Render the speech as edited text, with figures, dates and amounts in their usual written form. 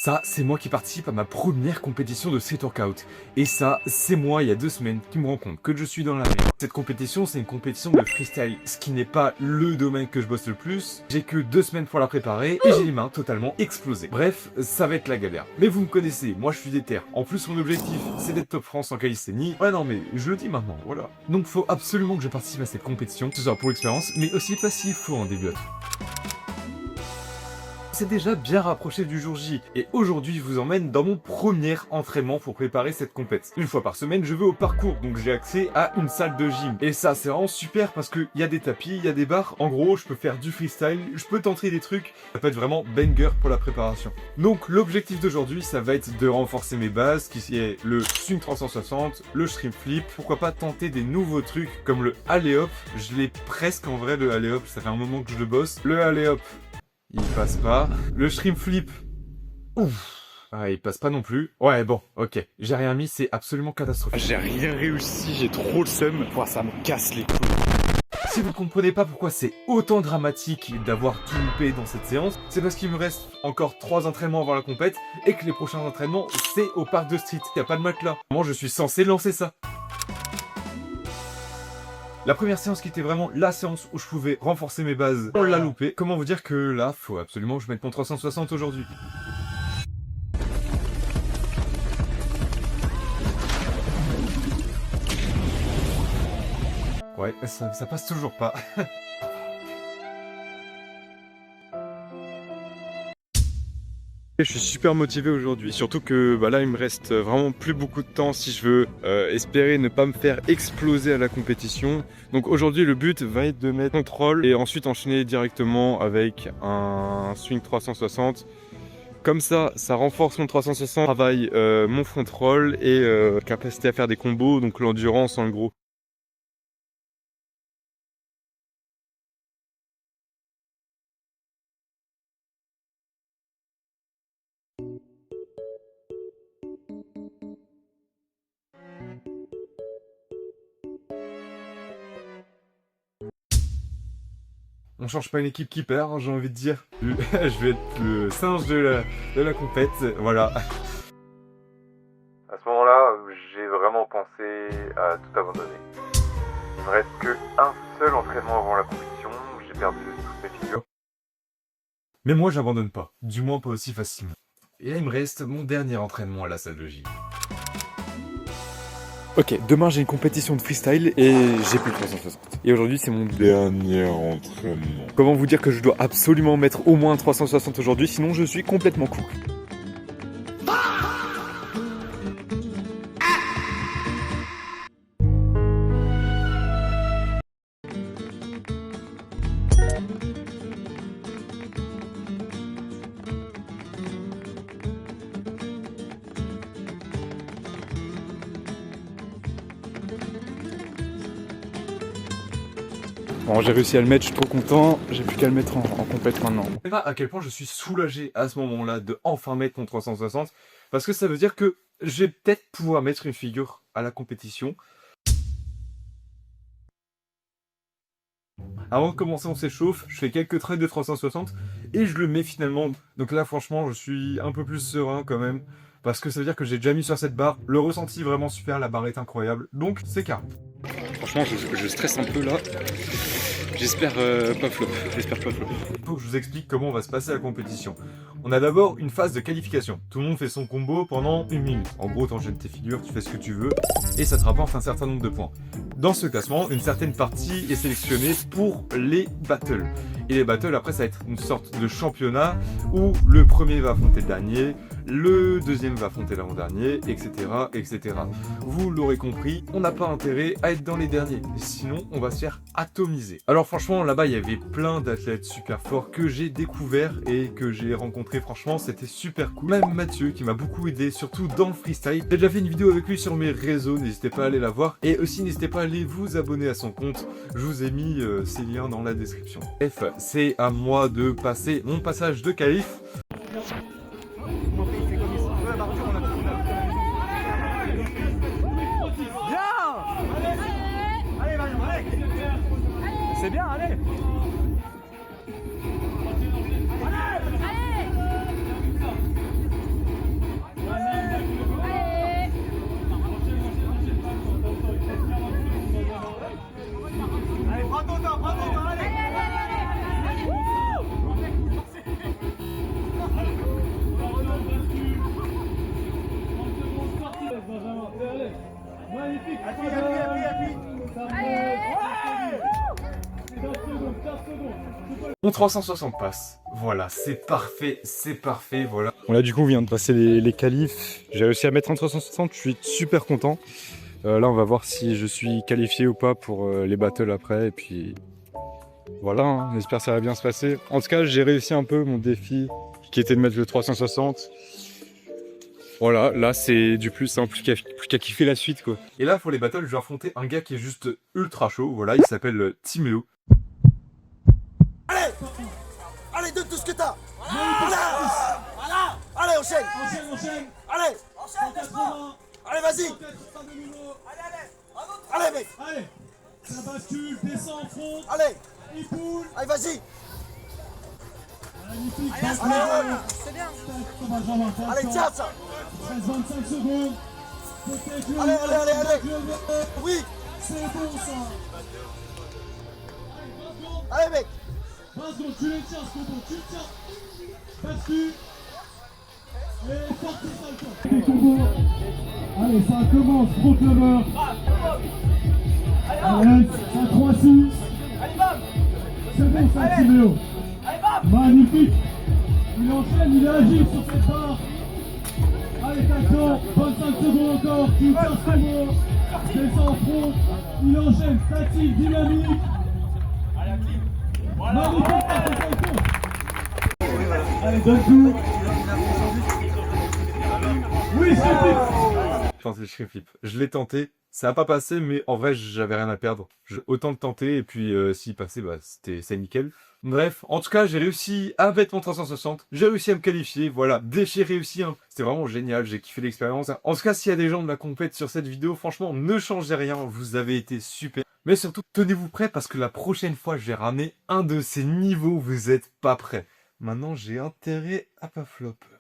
Ça, c'est moi qui participe à ma première compétition de street workout. Et ça, c'est moi, il y a 2 semaines, qui me rend compte que je suis dans la merde. Cette compétition, c'est une compétition de freestyle, ce qui n'est pas le domaine que je bosse le plus. J'ai que 2 semaines pour la préparer, et j'ai les mains totalement explosées. Bref, ça va être la galère. Mais vous me connaissez, moi je suis déter. En plus, mon objectif, c'est d'être top France en calisthénie. Ouais non, mais je le dis maintenant, voilà. Donc faut absolument que je participe à cette compétition, que ce soit pour l'expérience, mais aussi pas s'il faut en début. C'est déjà bien rapproché du jour J, et aujourd'hui je vous emmène dans mon premier entraînement pour préparer cette compète. Une fois par semaine, je vais au parcours, donc j'ai accès à une salle de gym. Et ça, c'est vraiment super parce qu'il y a des tapis, il y a des barres. En gros, je peux faire du freestyle, je peux tenter des trucs. Ça peut être vraiment banger pour la préparation. Donc l'objectif d'aujourd'hui, ça va être de renforcer mes bases, qui est le swing 360, le shrimp flip. Pourquoi pas tenter des nouveaux trucs comme le alley-hop. Je l'ai presque en vrai, le alley-hop, ça fait un moment que je le bosse. Le alley-hop, il passe pas. Le shrimp flip. Ouf. Ah, il passe pas non plus. Ouais, bon, ok. J'ai rien mis, c'est absolument catastrophique. J'ai rien réussi, j'ai trop le seum. Ça me casse les couilles. Si vous ne comprenez pas pourquoi c'est autant dramatique d'avoir tout loupé dans cette séance, c'est parce qu'il me reste encore 3 entraînements avant la compète et que les prochains entraînements, c'est au parc de street. Y a pas de matelas. Moi, je suis censé lancer ça. La première séance qui était vraiment la séance où je pouvais renforcer mes bases, on l'a loupé. Comment vous dire que là, faut absolument que je mette mon 360 aujourd'hui. Ouais, ça passe toujours pas. Je suis super motivé aujourd'hui, surtout que là il me reste vraiment plus beaucoup de temps si je veux espérer ne pas me faire exploser à la compétition. Donc aujourd'hui le but va être de mettre contrôle et ensuite enchaîner directement avec un swing 360. Comme ça renforce mon 360, travaille mon front roll et capacité à faire des combos, donc l'endurance en gros. On change pas une équipe qui perd, hein, j'ai envie de dire. Je vais être le singe de la compète, voilà. À ce moment-là, j'ai vraiment pensé à tout abandonner. Il me reste que un seul entraînement avant la compétition, j'ai perdu toutes mes figures. Mais moi, j'abandonne pas. Du moins pas aussi facilement. Et là, il me reste mon dernier entraînement à la salle de gym. Ok, demain j'ai une compétition de freestyle et j'ai plus le 360. Et aujourd'hui c'est mon dernier entraînement. Comment vous dire que je dois absolument mettre au moins un 360 aujourd'hui, sinon je suis complètement cool. Bon, j'ai réussi à le mettre, je suis trop content, j'ai plus qu'à le mettre en compète maintenant. Je sais pas à quel point je suis soulagé à ce moment-là de enfin mettre mon 360, parce que ça veut dire que je vais peut-être pouvoir mettre une figure à la compétition. Avant de commencer, on s'échauffe, je fais quelques trades de 360 et je le mets finalement. Donc là, franchement, je suis un peu plus serein quand même, parce que ça veut dire que j'ai déjà mis sur cette barre. Le ressenti est vraiment super, la barre est incroyable, donc c'est carré. Franchement, je stresse un peu là. J'espère pas flop. Il faut que je vous explique comment on va se passer à la compétition. On a d'abord une phase de qualification. Tout le monde fait son combo pendant 1 minute. En gros, t'enchaînes tes figures, tu fais ce que tu veux, et ça te rapporte un certain nombre de points. Dans ce classement, une certaine partie est sélectionnée pour les battles. Et les battles, après, ça va être une sorte de championnat où le premier va affronter le dernier, le deuxième va affronter l'avant-dernier, etc., etc. Vous l'aurez compris, on n'a pas intérêt à être dans les derniers, sinon on va se faire atomiser. Alors franchement, là-bas, il y avait plein d'athlètes super forts que j'ai découverts et que j'ai rencontrés. Franchement, c'était super cool. Même Mathieu, qui m'a beaucoup aidé, surtout dans le freestyle. J'ai déjà fait une vidéo avec lui sur mes réseaux, n'hésitez pas à aller la voir. Et aussi, n'hésitez pas à aller vous abonner à son compte. Je vous ai mis ses liens dans la description. Bref, c'est à moi de passer mon passage de qualif. C'est bien, allez! Mon 360 passe. Voilà, c'est parfait, voilà. Bon là du coup on vient de passer les qualifs. J'ai réussi à mettre un 360, je suis super content. Là on va voir si je suis qualifié ou pas pour les battles après. Et puis voilà, hein, j'espère que ça va bien se passer. En tout cas j'ai réussi un peu mon défi qui était de mettre le 360. Voilà, là c'est du plus, hein, plus qu'à kiffer la suite quoi. Et là, pour les battles, je vais affronter un gars qui est juste ultra chaud. Voilà, il s'appelle Timéo. Allez, allez, donne tout ce que t'as. Voilà. Allez, enchaîne. Allez, allez, vas-y. Allez, mec. Allez, ça bascule, descend en front, Allez, il poule, allez, vas-y. magnifique, C'est bien. Jean-Marc, Allez, tiens ça. 13-25 secondes, peut-être le Allez. Oui. c'est bon ça. Allez, mec. 20 secondes, tu les tiens, ce combo, tu le tiens, bascule, et parti ça le temps. Les combos, allez, ça commence, front lever, allez, ça 3-6, c'est bon ça, Timéo, magnifique, il enchaîne, il est agile sur cette barre, allez, t'as le temps, 25 secondes encore, tu tiens ce combo, descend en front, il enchaîne, statique, dynamique, magnifique, ça le temps. Allez, donne tout. Oui, c'est fixe. Tenter le shrimp flip. Je l'ai tenté, ça n'a pas passé, mais en vrai, j'avais rien à perdre. Autant le tenter, et puis s'il passait, bah, c'est nickel. Bref, en tout cas, j'ai réussi à mettre mon 360, j'ai réussi à me qualifier, voilà, défi réussi, hein. C'était vraiment génial, j'ai kiffé l'expérience. En tout cas, s'il y a des gens de la compète sur cette vidéo, franchement, ne changez rien, vous avez été super. Mais surtout, tenez-vous prêts, parce que la prochaine fois, je vais ramener un de ces niveaux, vous êtes pas prêts. Maintenant, j'ai intérêt à pas flop.